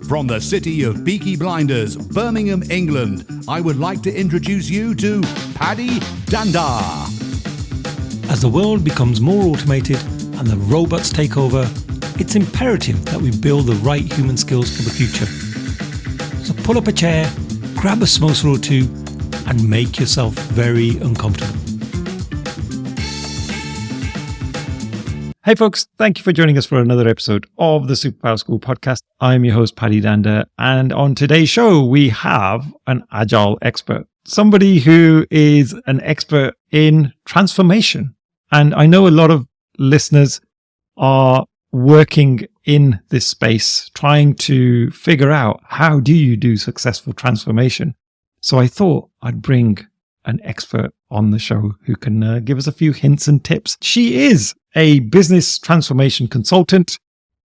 From the city of Peaky Blinders, Birmingham, England, I would like to introduce you to Paddy Danda. As the world becomes more automated and the robots take over, it's imperative that we build the right human skills for the future. So pull up a chair, grab a samosa or two, and make yourself very uncomfortable. Hey folks, thank you for joining us for another episode of the Superpower School podcast. I'm your host, Paddy Danda, and on today's show, we have an Agile expert, somebody who is an expert in transformation. And I know a lot of listeners are working in this space, trying to figure out how do you do successful transformation. So I thought I'd bring an expert on the show who can give us a few hints and tips. She is a business transformation consultant,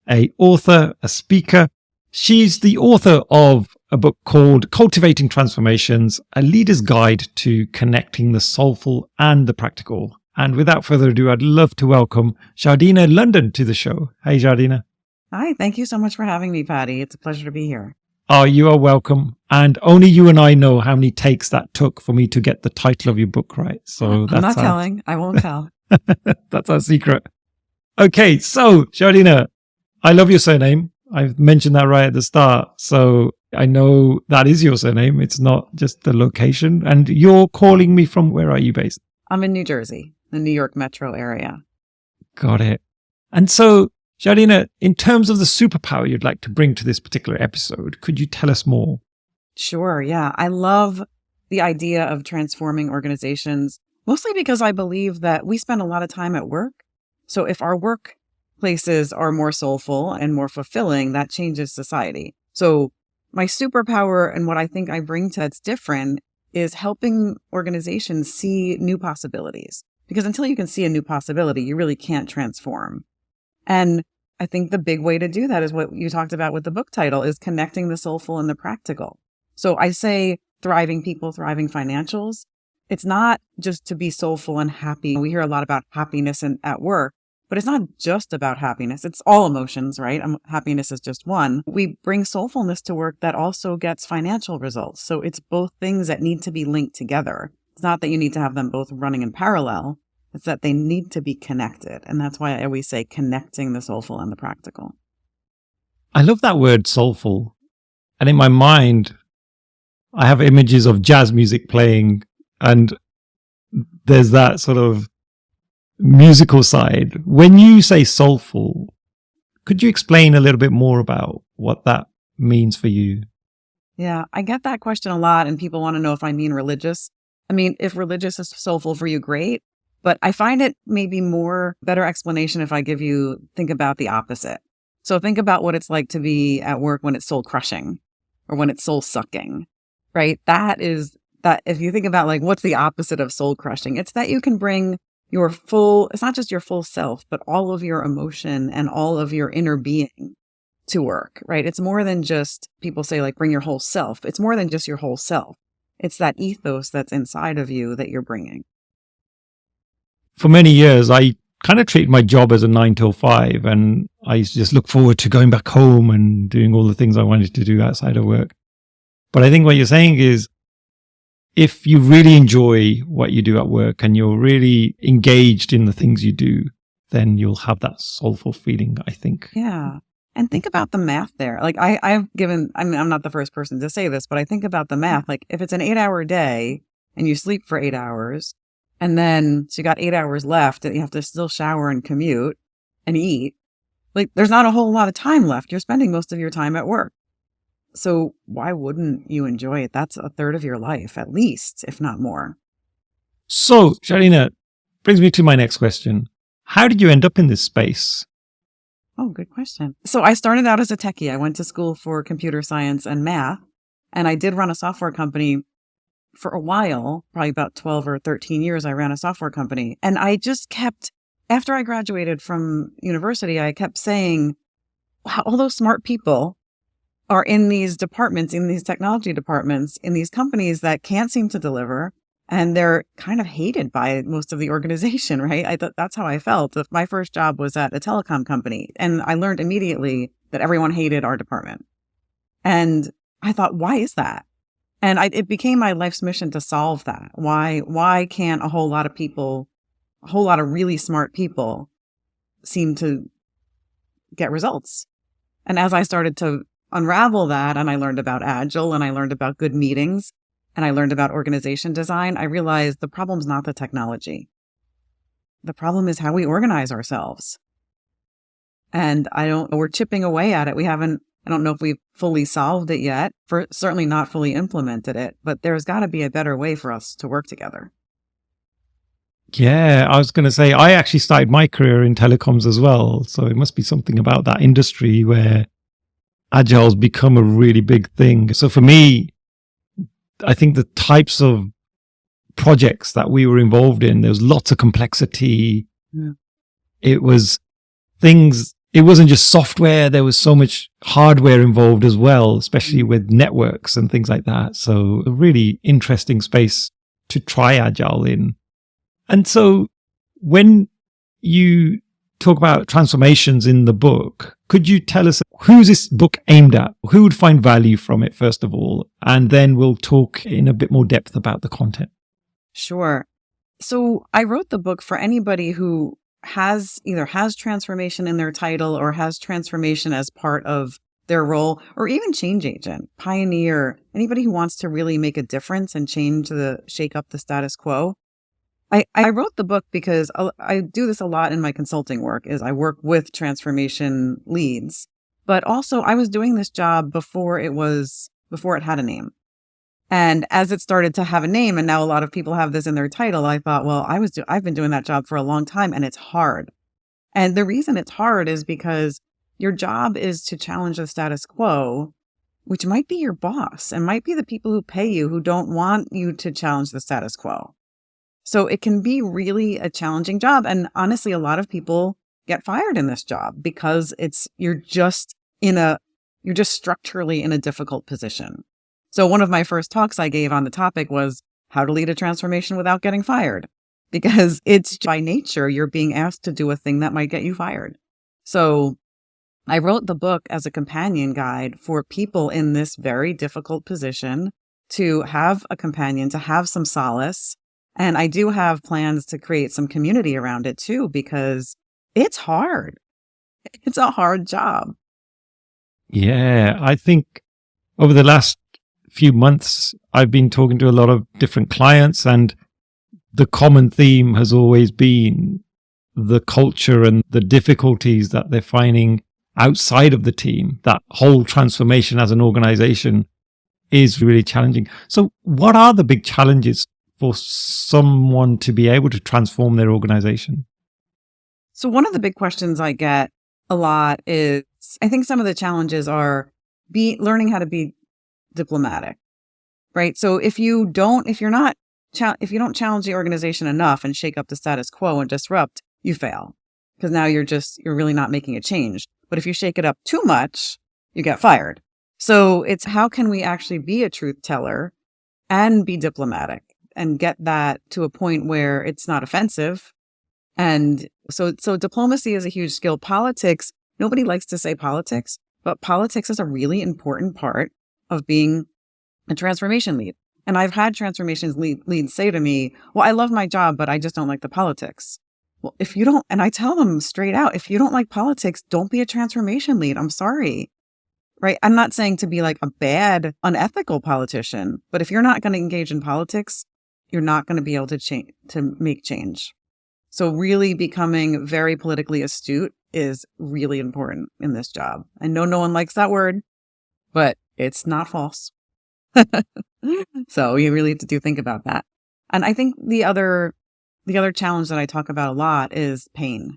an author, a speaker. She's the author of a book called Cultivating Transformations, a leader's guide to connecting the soulful and the practical. And without further ado, I'd love to welcome Jardena London to the show. Hey, Jardena. Hi, thank you so much for having me, Paddy. It's a pleasure to be here. Oh, you are welcome. And only you and I know how many takes that took for me to get the title of your book right. So I'm not telling. I won't tell. That's our secret. Okay, so Jardena, I love your surname. I've mentioned that right at the start. So I know that is your surname. It's not just the location. And you're calling me from, where are you based? I'm in New Jersey, the New York metro area. Got it. And so, Jardena, in terms of the superpower you'd like to bring to this particular episode, could you tell us more? Sure, yeah. I love the idea of transforming organizations, mostly because I believe that we spend a lot of time at work. So if our workplaces are more soulful and more fulfilling, that changes society. So my superpower and what I think I bring to it's different is helping organizations see new possibilities. Because until you can see a new possibility, you really can't transform. And I think the big way to do that is what you talked about with the book title, is connecting the soulful and the practical. So I say thriving people, thriving financials. It's not just to be soulful and happy. We hear a lot about happiness at work, but it's not just about happiness. It's all emotions, right? Happiness is just one. We bring soulfulness to work that also gets financial results. So it's both things that need to be linked together. It's not that you need to have them both running in parallel. It's that they need to be connected. And that's why I always say connecting the soulful and the practical. I love that word soulful. And in my mind, I have images of jazz music playing, and there's that sort of musical side. When you say soulful, could you explain a little bit more about what that means for you? Yeah, I get that question a lot, and people want to know if I mean religious. I mean, if religious is soulful for you, great. But I find it maybe more better explanation if I think about the opposite. So think about what it's like to be at work when it's soul crushing or when it's soul sucking, right? That is that if you think about like, what's the opposite of soul crushing? It's that you can bring it's not just your full self, but all of your emotion and all of your inner being to work, right? It's more than just, people say like, bring your whole self. It's more than just your whole self. It's that ethos that's inside of you that you're bringing. For many years, I kind of treated my job as a 9 till 5, and I used to just look forward to going back home and doing all the things I wanted to do outside of work. But I think what you're saying is, if you really enjoy what you do at work and you're really engaged in the things you do, then you'll have that soulful feeling, I think. Yeah. And think about the math there. Like I'm not the first person to say this, but I think about the math. Like if it's an 8-hour day and you sleep for 8 hours, and then so you got 8 hours left and you have to still shower and commute and eat, like there's not a whole lot of time left. You're spending most of your time at work. So why wouldn't you enjoy it? That's a third of your life, at least, if not more. So, Jardena, brings me to my next question. How did you end up in this space? Oh, good question. So I started out as a techie. I went to school for computer science and math, and I did run a software company for a while, probably about 12 or 13 years. I ran a software company, and I just kept, after I graduated from university, I kept saying, wow, all those smart people are in these departments, in these technology departments, in these companies that can't seem to deliver. And they're kind of hated by most of the organization, right? I thought that's how I felt. My first job was at a telecom company, and I learned immediately that everyone hated our department. And I thought, why is that? And it became my life's mission to solve that. Why can't a whole lot of people, a whole lot of really smart people seem to get results? And as I started to unravel that, and I learned about Agile, and I learned about good meetings, and I learned about organization design, I realized the problem's not the technology. The problem is how we organize ourselves. And we're chipping away at it. I don't know if we've fully solved it yet, certainly not fully implemented it, but there's got to be a better way for us to work together. Yeah, I was going to say, I actually started my career in telecoms as well. So it must be something about that industry where Agile's become a really big thing. So for me, I think the types of projects that we were involved in, there was lots of complexity. Yeah. It was things, it wasn't just software. There was so much hardware involved as well, especially with networks and things like that. So a really interesting space to try Agile in. And so when you talk about transformations in the book, could you tell us who's this book aimed at? Who would find value from it, first of all? And then we'll talk in a bit more depth about the content. Sure. So I wrote the book for anybody who either has transformation in their title or has transformation as part of their role, or even change agent, pioneer, anybody who wants to really make a difference and shake up the status quo. I wrote the book because I do this a lot in my consulting work, is I work with transformation leads, but also I was doing this job before it had a name. And as it started to have a name, and now a lot of people have this in their title, I thought, well, I've been doing that job for a long time, and it's hard. And the reason it's hard is because your job is to challenge the status quo, which might be your boss and might be the people who pay you who don't want you to challenge the status quo. So it can be really a challenging job. And honestly, a lot of people get fired in this job because you're just structurally in a difficult position. So one of my first talks I gave on the topic was how to lead a transformation without getting fired, because it's by nature, you're being asked to do a thing that might get you fired. So I wrote the book as a companion guide for people in this very difficult position to have a companion, to have some solace. And I do have plans to create some community around it too, because it's hard. It's a hard job. Yeah, I think over the last few months, I've been talking to a lot of different clients, and the common theme has always been the culture and the difficulties that they're finding outside of the team. That whole transformation as an organization is really challenging. So what are the big challenges for someone to be able to transform their organization? So one of the big questions I get a lot is, I think some of the challenges are learning how to be diplomatic, right? So if you don't challenge the organization enough and shake up the status quo and disrupt, you fail, because now you're really not making a change. But if you shake it up too much, you get fired. So it's how can we actually be a truth teller and be diplomatic and get that to a point where it's not offensive. And so diplomacy is a huge skill. Politics, nobody likes to say politics, but politics is a really important part of being a transformation lead. And I've had transformations leads say to me, well, I love my job, but I just don't like the politics. Well, and I tell them straight out, if you don't like politics, don't be a transformation lead. I'm sorry. Right? I'm not saying to be like a bad, unethical politician, but if you're not going to engage in politics, you're not going to be able to make change. So really becoming very politically astute is really important in this job. I know no one likes that word, but it's not false. So you really have to think about that. And I think the other challenge that I talk about a lot is pain.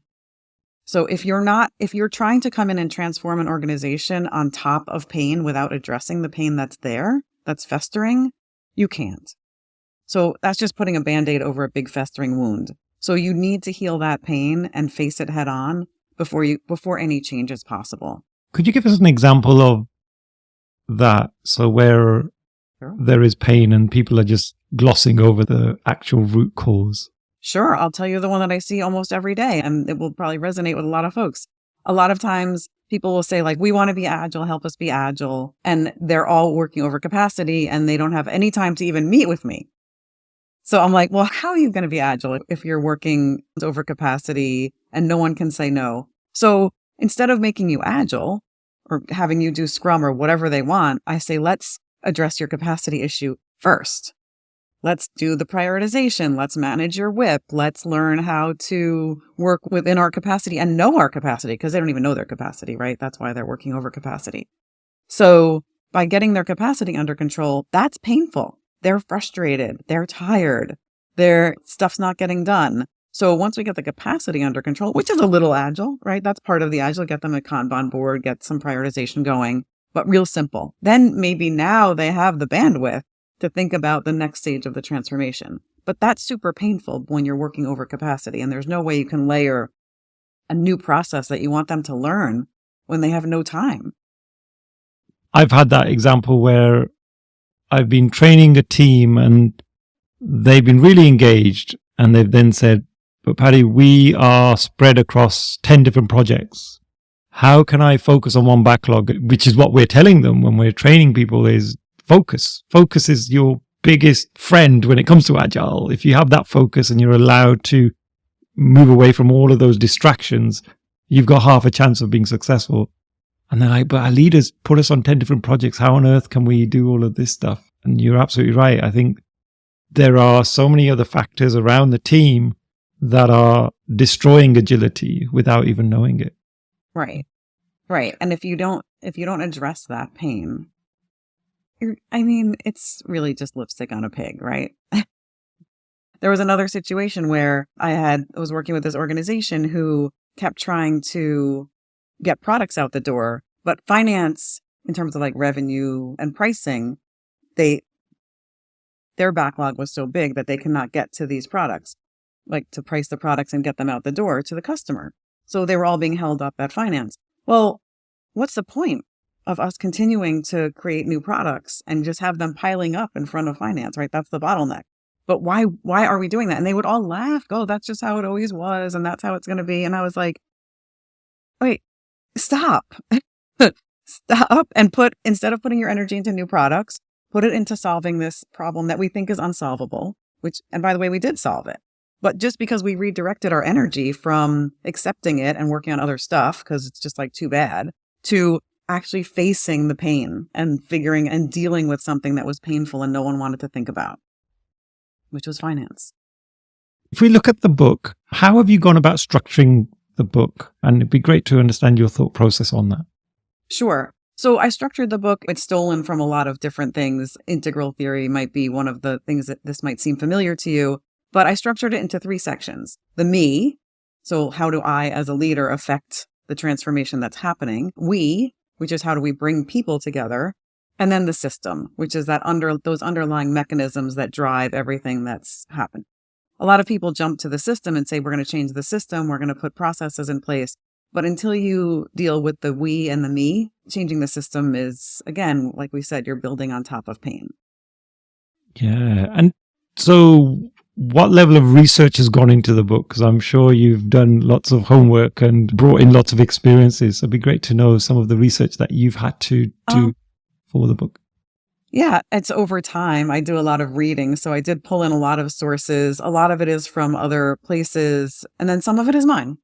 So if you're trying to come in and transform an organization on top of pain without addressing the pain that's there, that's festering, you can't. So that's just putting a Band-Aid over a big festering wound. So you need to heal that pain and face it head on before any change is possible. Could you give us an example of that? So where there is pain and people are just glossing over the actual root cause. Sure. I'll tell you the one that I see almost every day, and it will probably resonate with a lot of folks. A lot of times people will say like, we want to be agile, help us be agile. And they're all working over capacity and they don't have any time to even meet with me. So I'm like, well, how are you going to be agile if you're working over capacity and no one can say no? So instead of making you agile or having you do Scrum or whatever they want, I say, let's address your capacity issue first. Let's do the prioritization. Let's manage your WIP. Let's learn how to work within our capacity and know our capacity, because they don't even know their capacity, right? That's why they're working over capacity. So by getting their capacity under control, that's painful. They're frustrated. They're tired. Their stuff's not getting done. So once we get the capacity under control, which is a little agile, right? That's part of the agile, get them a Kanban board, get some prioritization going, but real simple. Then maybe now they have the bandwidth to think about the next stage of the transformation. But that's super painful when you're working over capacity, and there's no way you can layer a new process that you want them to learn when they have no time. I've had that example where I've been training a team and they've been really engaged, and they've then said, but Paddy, we are spread across 10 different projects. How can I focus on one backlog? Which is what we're telling them when we're training people is focus. Focus is your biggest friend when it comes to Agile. If you have that focus and you're allowed to move away from all of those distractions, you've got half a chance of being successful. And they're like, but our leaders put us on 10 different projects. How on earth can we do all of this stuff? And you're absolutely right. I think there are so many other factors around the team that are destroying agility without even knowing it. Right. Right. And if you don't address that pain, it's really just lipstick on a pig, right? There was another situation where I was working with this organization who kept trying to get products out the door, but finance, in terms of like revenue and pricing, their backlog was so big that they could not get to these products, like to price the products and get them out the door to the customer. So they were all being held up at finance. Well, what's the point of us continuing to create new products and just have them piling up in front of finance, right? That's the bottleneck. But why are we doing that? And they would all laugh, go, that's just how it always was. And that's how it's going to be. And I was like, wait, stop. Stop and instead of putting your energy into new products, put it into solving this problem that we think is unsolvable, and by the way, we did solve it. But just because we redirected our energy from accepting it and working on other stuff, because it's just like too bad, to actually facing the pain and figuring and dealing with something that was painful and no one wanted to think about, which was finance. If we look at the book, how have you gone about structuring the book? And it'd be great to understand your thought process on that. Sure. So I structured the book. It's stolen from a lot of different things. Integral theory might be one of the things that this might seem familiar to you, but I structured it into 3 sections. The me, so how do I as a leader affect the transformation that's happening? We, which is how do we bring people together? And then the system, which is those underlying mechanisms that drive everything that's happened. A lot of people jump to the system and say, we're going to change the system. We're going to put processes in place. But until you deal with the we and the me, changing the system is, again, like we said, you're building on top of pain. Yeah. And so what level of research has gone into the book? Because I'm sure you've done lots of homework and brought in lots of experiences. So it'd be great to know some of the research that you've had to do for the book. Yeah, it's over time. I do a lot of reading. So I did pull in a lot of sources. A lot of it is from other places. And then some of it is mine.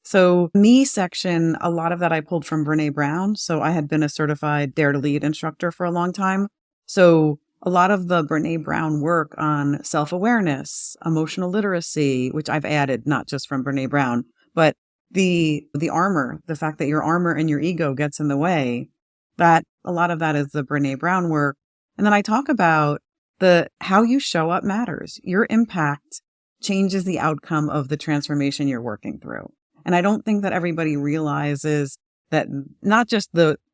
So me section, a lot of that I pulled from Brené Brown. So I had been a certified Dare to Lead instructor for a long time. So a lot of the Brené Brown work on self-awareness, emotional literacy, which I've added, not just from Brené Brown, but the armor, the fact that your armor and your ego gets in the way, that a lot of that is the Brené Brown work. And then I talk about how you show up matters. Your impact changes the outcome of the transformation you're working through. And I don't think that everybody realizes that not just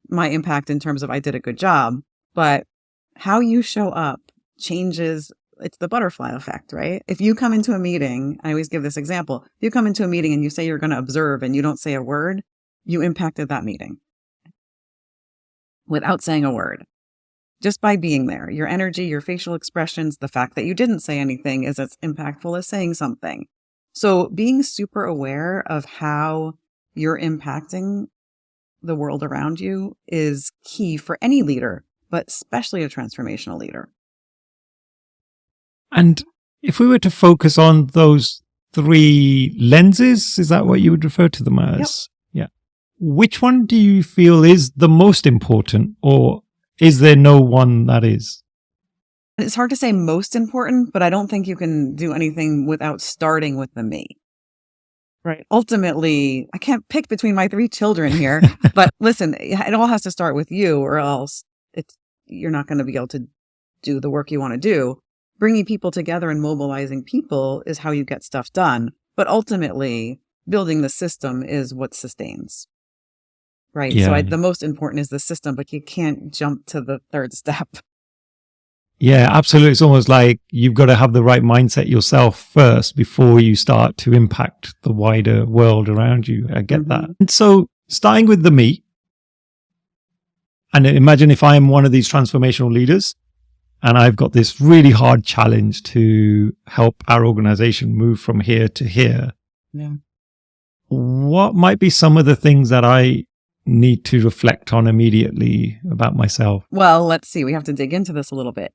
my impact in terms of I did a good job, but how you show up changes. It's the butterfly effect, right? If you come into a meeting, I always give this example. If you come into a meeting and you say you're going to observe and you don't say a word, you impacted that meeting without saying a word. Just by being there, your energy, your facial expressions, the fact that you didn't say anything is as impactful as saying something. So being super aware of how you're impacting the world around you is key for any leader, but especially a transformational leader. And if we were to focus on those three lenses, is that what you would refer to them as? Yep. Yeah. Which one do you feel is the most important, or is there no one that is? It's hard to say most important, but I don't think you can do anything without starting with the me. Right. Ultimately, I can't pick between my 3 children here, but listen, it all has to start with you, or else you're not going to be able to do the work you want to do. Bringing people together and mobilizing people is how you get stuff done. But ultimately, building the system is what sustains. Right. Yeah. So the most important is the system, but you can't jump to the third step. Yeah, absolutely. It's almost like you've got to have the right mindset yourself first before you start to impact the wider world around you. I get that. And so starting with the me, and imagine if I'm one of these transformational leaders and I've got this really hard challenge to help our organization move from here to here. Yeah. What might be some of the things that I need to reflect on immediately about myself? Well, let's see. We have to dig into this a little bit.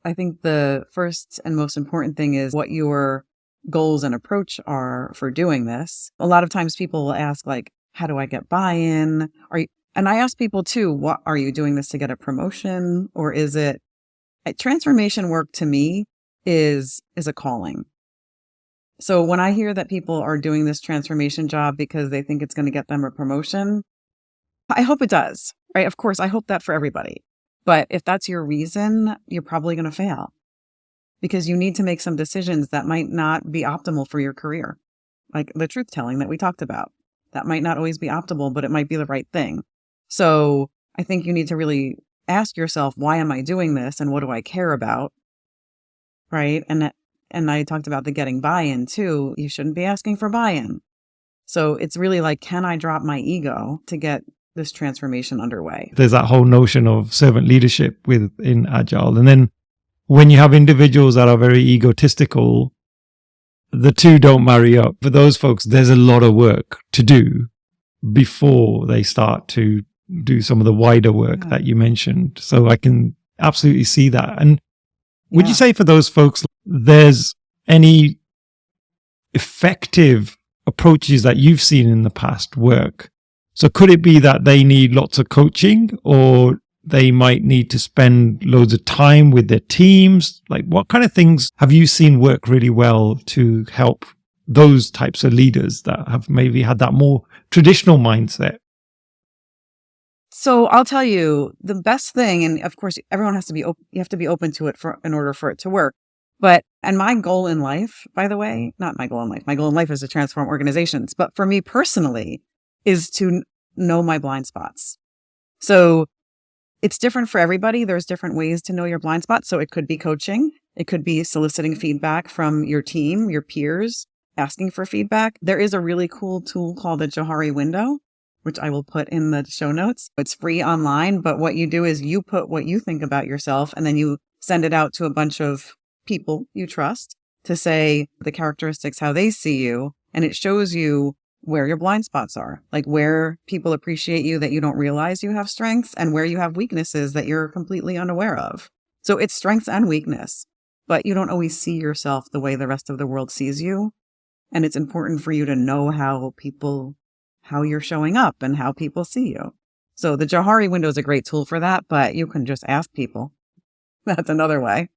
I think the first and most important thing is what your goals and approach are for doing this. A lot of times people will ask, like, how do I get buy-in? And I ask people too, what are you doing this to get a promotion? Or is it transformation work? To me is a calling. So when I hear that people are doing this transformation job because they think it's going to get them a promotion, I hope it does, right? Of course, I hope that for everybody. But if that's your reason, you're probably going to fail because you need to make some decisions that might not be optimal for your career. Like the truth telling that we talked about. That might not always be optimal, but it might be the right thing. So I think you need to really ask yourself, why am I doing this? And what do I care about? Right? And I talked about the getting buy-in too. You shouldn't be asking for buy-in. So it's really like, can I drop my ego to get this transformation underway? There's that whole notion of servant leadership within Agile. And then when you have individuals that are very egotistical, the two don't marry up. For those folks, there's a lot of work to do before they start to do some of the wider work that you mentioned. So I can absolutely see that. And would you say for those folks, there's any effective approaches that you've seen in the past work? So could it be that they need lots of coaching, or they might need to spend loads of time with their teams? Like, what kind of things have you seen work really well to help those types of leaders that have maybe had that more traditional mindset? So I'll tell you the best thing, and of course, everyone has to be you have to be open to it in order for it to work. And my goal in life, by the way, not my goal in life, my goal in life is to transform organizations. But for me personally, is to know my blind spots. So it's different for everybody. There's different ways to know your blind spots. So it could be coaching. It could be soliciting feedback from your team, your peers, asking for feedback. There is a really cool tool called the Johari window, which I will put in the show notes. It's free online, but what you do is you put what you think about yourself and then you send it out to a bunch of people you trust to say the characteristics, how they see you. And it shows you where your blind spots are, like where people appreciate you that you don't realize you have strengths and where you have weaknesses that you're completely unaware of. So it's strengths and weakness, but you don't always see yourself the way the rest of the world sees you. And it's important for you to know how you're showing up and how people see you. So the Johari window is a great tool for that, but you can just ask people. That's another way.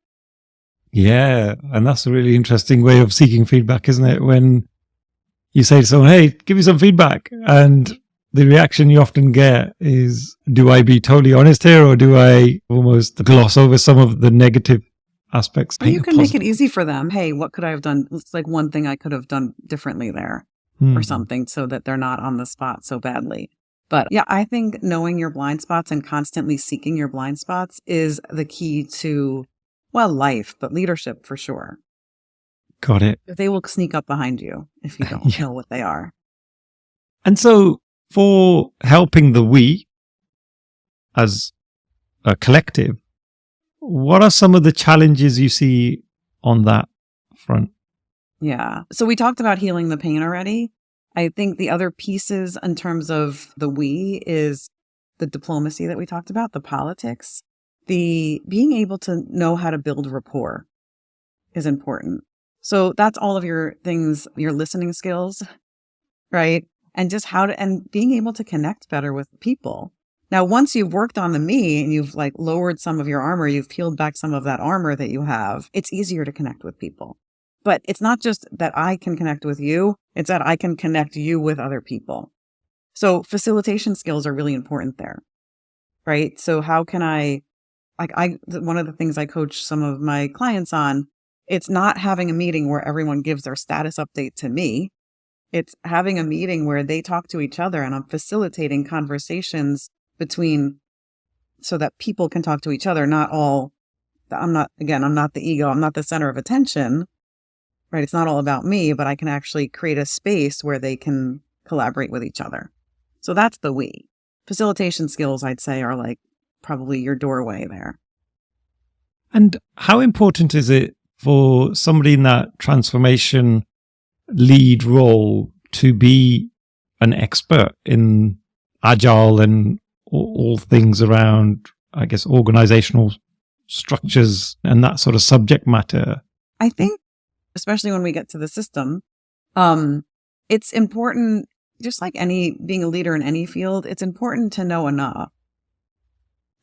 Yeah. And that's a really interesting way of seeking feedback, isn't it? When you say to someone, hey, give me some feedback. And the reaction you often get is, do I be totally honest here, or do I almost gloss over some of the negative aspects? You can make it easy for them. Hey, what could I have done? It's like one thing I could have done differently there or something, so that they're not on the spot so badly. But yeah, I think knowing your blind spots and constantly seeking your blind spots is the key to, well, life, but leadership for sure. Got it. They will sneak up behind you if you don't know what they are. And so for helping the we as a collective, what are some of the challenges you see on that front? Yeah. So we talked about healing the pain already. I think the other pieces in terms of the we is the diplomacy that we talked about, the politics, the being able to know how to build rapport is important. So that's all of your things, your listening skills, right? And just and being able to connect better with people. Now, once you've worked on the me and you've like lowered some of your armor, you've peeled back some of that armor that you have, it's easier to connect with people. But it's not just that I can connect with you, it's that I can connect you with other people. So facilitation skills are really important there, right? So how can one of the things I coach some of my clients on, it's not having a meeting where everyone gives their status update to me. It's having a meeting where they talk to each other and I'm facilitating conversations so that people can talk to each other, I'm not the ego, I'm not the center of attention, right? It's not all about me, but I can actually create a space where they can collaborate with each other. So that's the we. Facilitation skills, I'd say, are like probably your doorway there. And how important is it for somebody in that transformation lead role to be an expert in Agile and all things around, I guess, organizational structures and that sort of subject matter? I think, especially when we get to the system, it's important, just like being a leader in any field, it's important to know enough.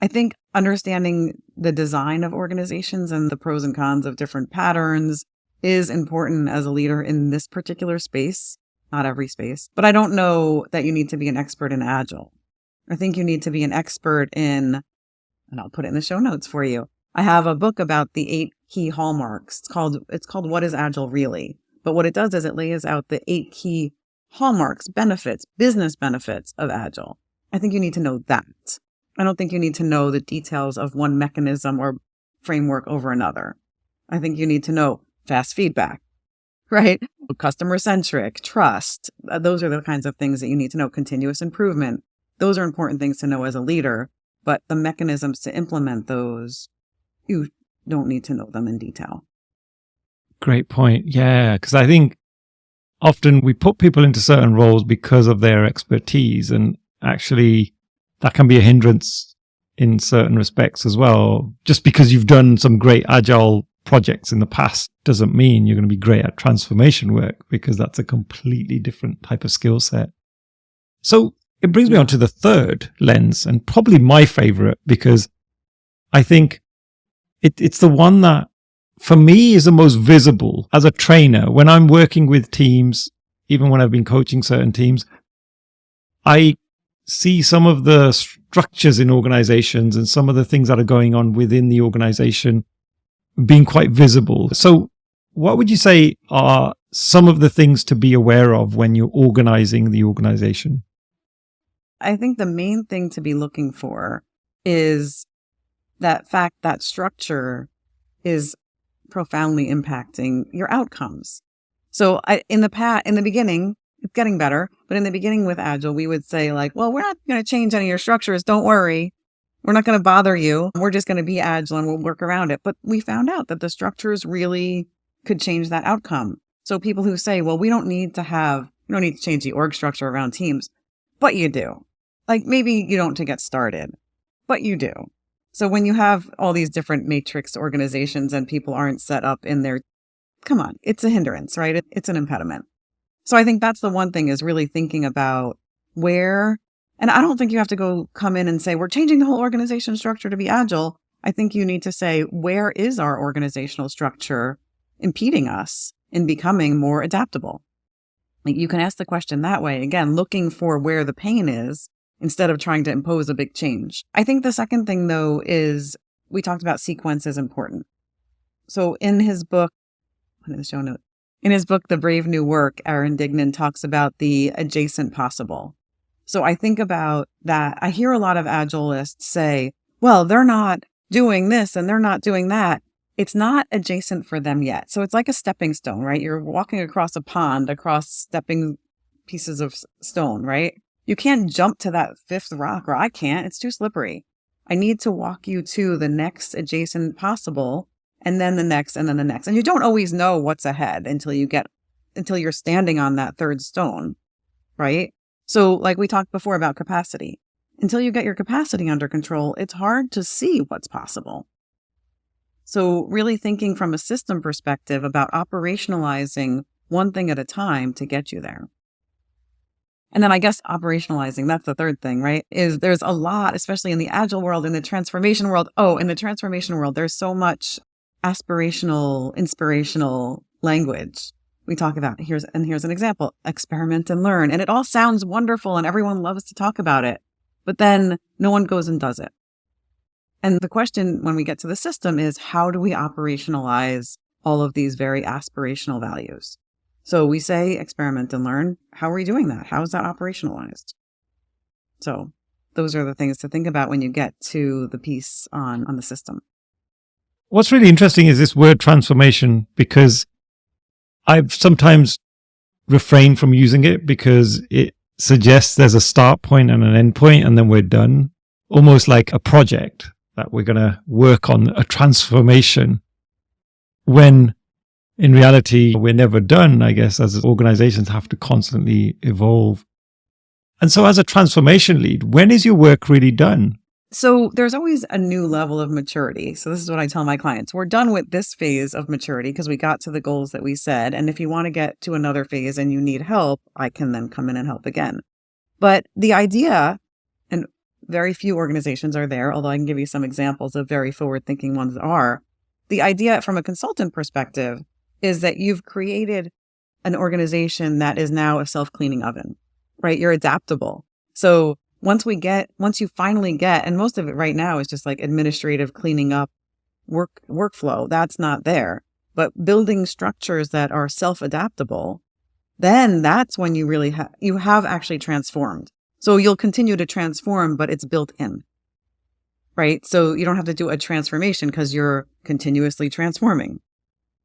I think understanding the design of organizations and the pros and cons of different patterns is important as a leader in this particular space, not every space. But I don't know that you need to be an expert in Agile. I think you need to be an expert and I'll put it in the show notes for you. I have a book about the 8 key hallmarks. It's called What is Agile Really? But what it does is it lays out the 8 key hallmarks, benefits, business benefits of Agile. I think you need to know that. I don't think you need to know the details of one mechanism or framework over another. I think you need to know fast feedback, right? Customer centric, trust. Those are the kinds of things that you need to know. Continuous improvement. Those are important things to know as a leader, but the mechanisms to implement those, you don't need to know them in detail. Great point. Yeah, because I think often we put people into certain roles because of their expertise, and actually that can be a hindrance in certain respects as well. Just because you've done some great Agile projects in the past doesn't mean you're going to be great at transformation work, because that's a completely different type of skill set. So it brings me on to the third lens, and probably my favorite, because I think it's the one that for me is the most visible as a trainer. When I'm working with teams, even when I've been coaching certain teams, I see some of the structures in organizations and some of the things that are going on within the organization being quite visible. So what would you say are some of the things to be aware of when you're organizing the organization? I think the main thing to be looking for is that structure is profoundly impacting your outcomes. So in the beginning, it's getting better, but in the beginning with Agile, we would say like, well, we're not going to change any of your structures. Don't worry. We're not going to bother you. We're just going to be Agile and we'll work around it. But we found out that the structures really could change that outcome. So people who say, well, we don't need to change the org structure around teams, but you do. Like maybe you don't to get started, but you do. So when you have all these different matrix organizations and people aren't set up in their, come on, it's a hindrance, right? It's an impediment. So I think that's the one thing, is really thinking about where, and I don't think you have to come in and say, we're changing the whole organization structure to be Agile. I think you need to say, where is our organizational structure impeding us in becoming more adaptable? Like you can ask the question that way, again, looking for where the pain is instead of trying to impose a big change. I think the second thing, though, is we talked about sequence is important. So in his book, put in the show note, in his book, The Brave New Work, Aaron Dignan talks about the adjacent possible. So I think about that. I hear a lot of Agilists say, well, they're not doing this and they're not doing that. It's not adjacent for them yet. So it's like a stepping stone, right? You're walking across a pond, across stepping pieces of stone, right? You can't jump to that fifth rock, or I can't. It's too slippery. I need to walk you to the next adjacent possible, and then the next, and then the next. And you don't always know what's ahead until you're standing on that third stone. right? So like we talked before about capacity, until you get your capacity under control, it's hard to see what's possible. So really thinking from a system perspective about operationalizing one thing at a time to get you there. And then I guess operationalizing, that's the third thing, right? Is there's a lot, especially in the Agile world, in the transformation world. Oh, in the transformation world, there's so much aspirational, inspirational language. We talk about, here's an example, experiment and learn. And it all sounds wonderful and everyone loves to talk about it, but then no one goes and does it. And the question when we get to the system is, how do we operationalize all of these very aspirational values? So we say experiment and learn. How are we doing that? How is that operationalized? So those are the things to think about when you get to the piece on the system. What's really interesting is this word transformation, because I've sometimes refrained from using it because it suggests there's a start point and an end point and then we're done. Almost like a project that we're going to work on, a transformation, when in reality, we're never done, I guess, as organizations have to constantly evolve. And so as a transformation lead, when is your work really done? So there's always a new level of maturity. So this is what I tell my clients. We're done with this phase of maturity because we got to the goals that we said. And if you want to get to another phase and you need help, I can then come in and help again. But the idea, and very few organizations are there, although I can give you some examples of very forward-thinking ones that are. The idea from a consultant perspective is that you've created an organization that is now a self-cleaning oven, right? You're adaptable. So once you finally get, and most of it right now is just like administrative cleaning up workflow, that's not there. But building structures that are self-adaptable, then that's when you really you have actually transformed. So you'll continue to transform, but it's built in, right? So you don't have to do a transformation because you're continuously transforming,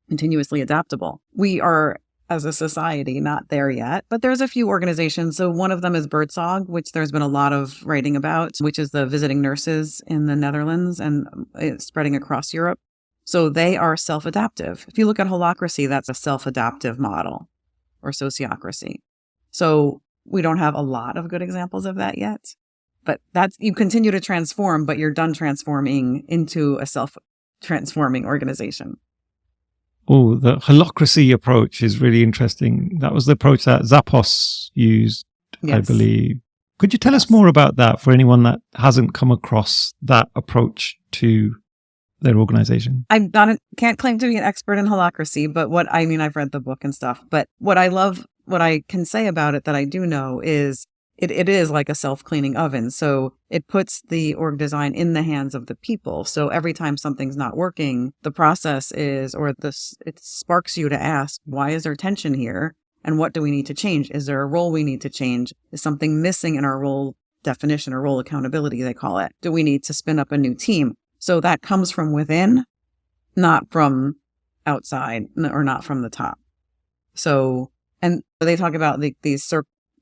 continuously adaptable. We are, as a society, not there yet, but there's a few organizations. So one of them is Birdsong, which there's been a lot of writing about, which is the visiting nurses in the Netherlands and it's spreading across Europe. So they are self-adaptive. If you look at holacracy, that's a self-adaptive model, or sociocracy. So we don't have a lot of good examples of that yet, but you continue to transform, but you're done transforming into a self-transforming organization. Oh, the holacracy approach is really interesting. That was the approach that Zappos used, yes. I believe. Could you tell us more about that for anyone that hasn't come across that approach to their organization? Can't claim to be an expert in holacracy, but I've read the book and stuff, but what I can say about it that I do know is it is like a self-cleaning oven. So it puts the org design in the hands of the people. So every time something's not working, the process is, it sparks you to ask, why is there tension here? And what do we need to change? Is there a role we need to change? Is something missing in our role definition or role accountability, they call it? Do we need to spin up a new team? So that comes from within, not from outside or not from the top. So, and they talk about these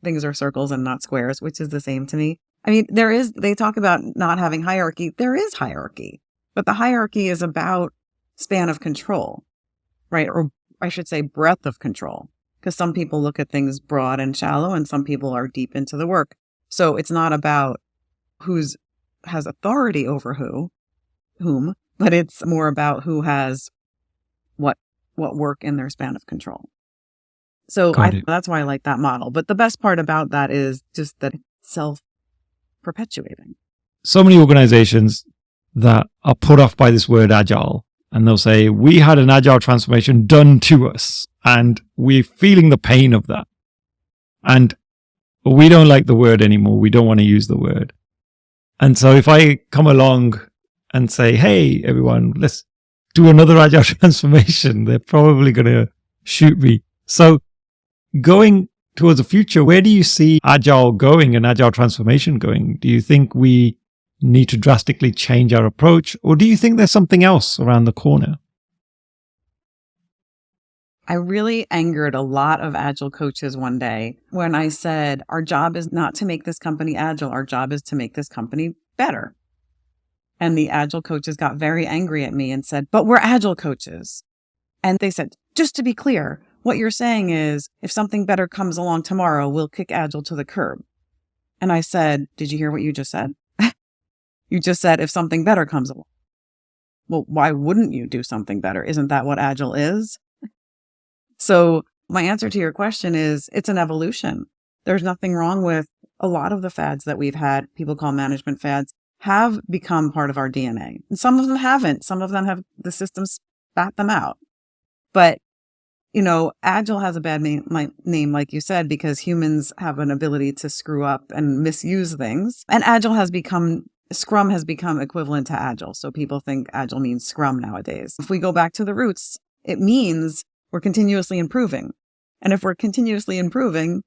things are circles and not squares, which is the same to me. I mean, they talk about not having hierarchy. There is hierarchy, but the hierarchy is about span of control, right? Or I should say breadth of control, because some people look at things broad and shallow and some people are deep into the work. So it's not about has authority over whom, but it's more about who has what work in their span of control. So that's why I like that model. But the best part about that is just that it's self-perpetuating. So many organizations that are put off by this word agile, and they'll say, we had an agile transformation done to us, and we're feeling the pain of that. And we don't like the word anymore. We don't want to use the word. And so if I come along and say, hey, everyone, let's do another agile transformation, they're probably going to shoot me. So going towards the future, where do you see agile going and agile transformation going? Do you think we need to drastically change our approach, or do you think there's something else around the corner? I really angered a lot of agile coaches one day when I said, our job is not to make this company agile. Our job is to make this company better. And the agile coaches got very angry at me and said, but we're agile coaches. And they said, just to be clear, what you're saying is if something better comes along tomorrow, we'll kick Agile to the curb. And I said, did you hear what you just said? You just said if something better comes along. Well, why wouldn't you do something better? Isn't that what Agile is? So my answer to your question is it's an evolution. There's nothing wrong with a lot of the fads that we've had, people call management fads, have become part of our DNA. And some of them haven't. Some of them have the systems spat them out. But, Agile has a bad name, like you said, because humans have an ability to screw up and misuse things. And Scrum has become equivalent to Agile. So people think Agile means Scrum nowadays. If we go back to the roots, it means we're continuously improving. And if we're continuously improving,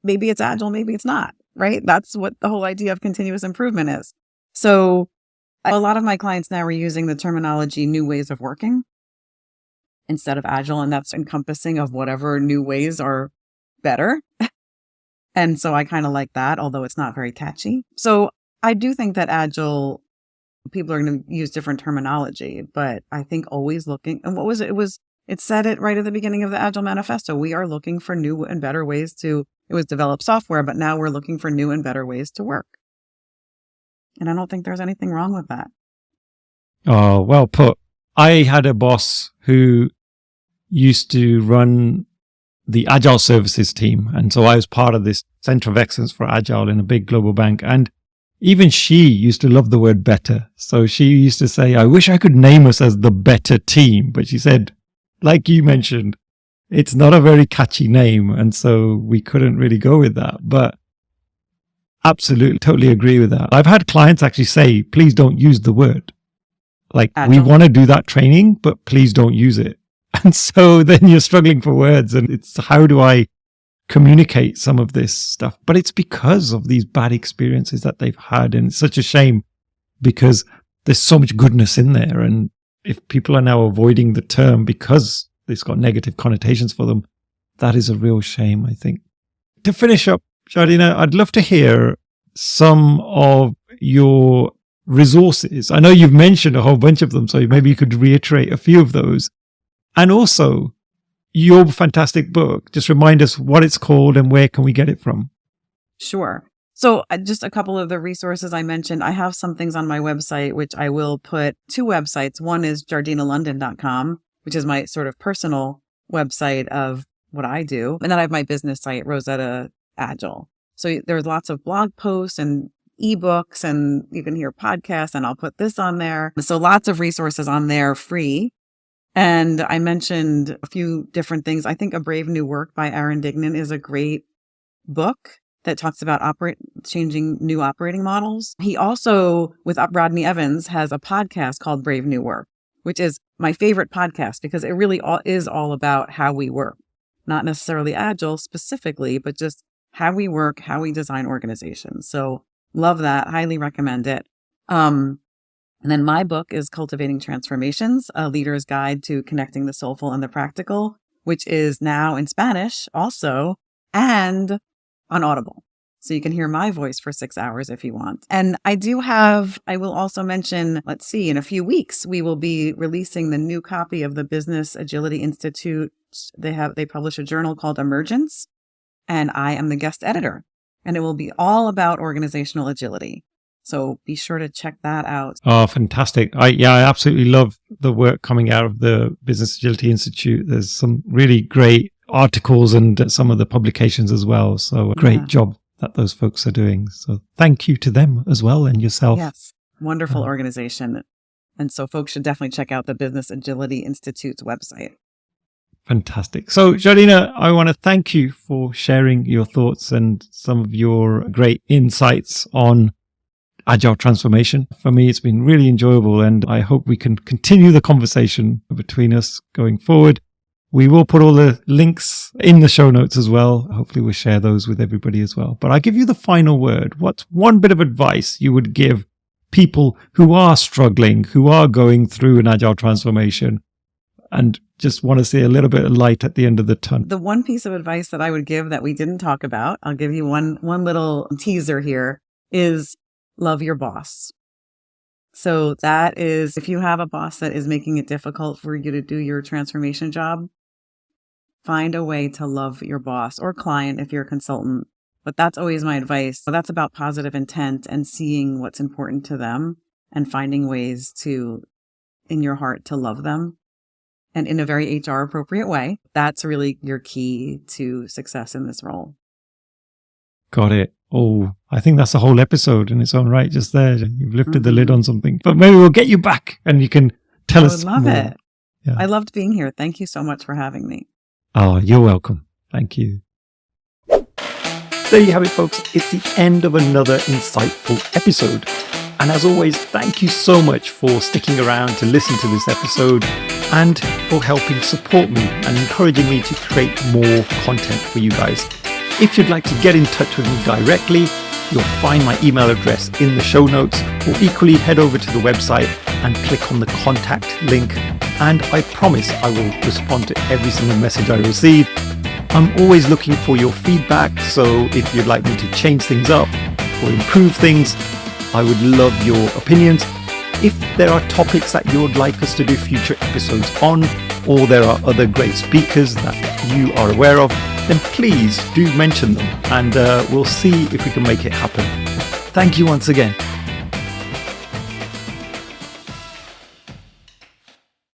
maybe it's Agile, maybe it's not, right? That's what the whole idea of continuous improvement is. So a lot of my clients now are using the terminology new ways of working instead of Agile. And that's encompassing of whatever new ways are better. And so I kind of like that, although it's not very catchy. So I do think that Agile, people are going to use different terminology, but I think always looking, and what was it? It said it right at the beginning of the Agile Manifesto. We are looking for new and better ways it was develop software, but now we're looking for new and better ways to work. And I don't think there's anything wrong with that. Oh, well put. I had a boss who used to run the Agile services team. And so I was part of this center of excellence for Agile in a big global bank. And even she used to love the word better. So she used to say, I wish I could name us as the better team. But she said, like you mentioned, it's not a very catchy name. And so we couldn't really go with that. But absolutely, totally agree with that. I've had clients actually say, please don't use the word. Like, Agile. We want to do that training, but please don't use it. And so then you're struggling for words. And it's how do I communicate some of this stuff? But it's because of these bad experiences that they've had. And it's such a shame because there's so much goodness in there. And if people are now avoiding the term because it's got negative connotations for them, that is a real shame, I think. To finish up, Jardena, I'd love to hear some of your resources. I know you've mentioned a whole bunch of them, so maybe you could reiterate a few of those. And also, your fantastic book. Just remind us what it's called and where can we get it from? Sure. So just a couple of the resources I mentioned. I have some things on my website, which I will put two websites. One is jardenalondon.com, which is my sort of personal website of what I do. And then I have my business site, Rosetta Agile. So there's lots of blog posts and ebooks, and you can hear podcasts, and I'll put this on there. So lots of resources on there free. And I mentioned a few different things. I think A Brave New Work by Aaron Dignan is a great book that talks about changing new operating models. He also, with Rodney Evans, has a podcast called Brave New Work, which is my favorite podcast because it really is all about how we work. Not necessarily Agile specifically, but just how we work, how we design organizations. So love that. Highly recommend it. And then my book is Cultivating Transformations, a leader's guide to connecting the soulful and the practical, which is now in Spanish also and on Audible. So you can hear my voice for 6 hours if you want. And I will also mention, in a few weeks, we will be releasing the new copy of the Business Agility Institute. They publish a journal called Emergence, and I am the guest editor, and it will be all about organizational agility. So be sure to check that out. Oh, fantastic. I absolutely love the work coming out of the Business Agility Institute. There's some really great articles and some of the publications as well. So great job that those folks are doing. So thank you to them as well and yourself. Yes, wonderful organization. And so folks should definitely check out the Business Agility Institute's website. Fantastic. So Jardena, I want to thank you for sharing your thoughts and some of your great insights on Agile transformation. For me, it's been really enjoyable, and I hope we can continue the conversation between us going forward. We will put all the links in the show notes as well. Hopefully we'll share those with everybody as well. But I give you the final word. What's one bit of advice you would give people who are struggling, who are going through an Agile transformation and just want to see a little bit of light at the end of the tunnel? The one piece of advice that I would give that we didn't talk about, I'll give you one little teaser here, is love your boss. So that is, if you have a boss that is making it difficult for you to do your transformation job, Find a way to love your boss or client if you're a consultant. But that's always my advice. So that's about positive intent and seeing what's important to them and finding ways to, in your heart, to love them and in a very HR appropriate way. That's really your key to success in this role. Got it. Oh, I think that's a whole episode in its own right just there. You've lifted the lid on something. But maybe we'll get you back and you can tell us more. I would love it. Yeah. I loved being here. Thank you so much for having me. Oh, you're welcome. Thank you. There you have it, folks. It's the end of another insightful episode. And as always, thank you so much for sticking around to listen to this episode and for helping support me and encouraging me to create more content for you guys. If you'd like to get in touch with me directly, you'll find my email address in the show notes, or equally head over to the website and click on the contact link. And I promise I will respond to every single message I receive. I'm always looking for your feedback, so if you'd like me to change things up or improve things, I would love your opinions. If there are topics that you would like us to do future episodes on, or there are other great speakers that you are aware of, then please do mention them and we'll see if we can make it happen. Thank you once again.